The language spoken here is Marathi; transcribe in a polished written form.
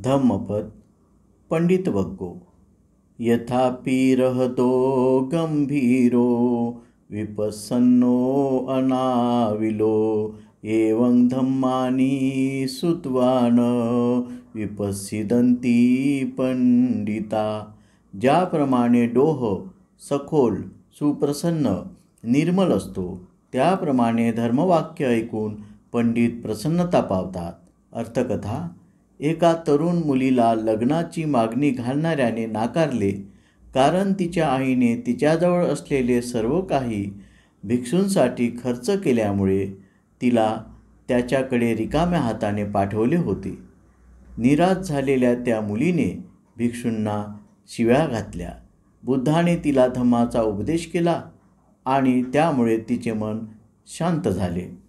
धम्मपद पंडित वग्गो। यथापि रहतो गंभीरो विपस्सन्नो अनाविलो एवं धम्मानि सुतवान विपस्सिदन्ति पंडिता। ज्याप्रमाणे डोह सखोल सुप्रसन्न निर्मल असतो त्याप्रमाणे धर्मवाक्य ऐकून पंडित प्रसन्नता पावतात। अर्थकथा। एका तरुण मुलीला लग्नाची मागणी घालणाऱ्याने नाकारले, कारण तिच्या आईने तिच्याजवळ असलेले सर्व काही भिक्षूंसाठी खर्च केल्यामुळे तिला त्याच्याकडे रिकाम्या हाताने पाठवले होते। निराश झालेल्या त्या मुलीने भिक्षूंना शिव्या घातल्या। बुद्धाने तिला धम्माचा उपदेश केला आणि त्यामुळे तिचे मन शांत झाले।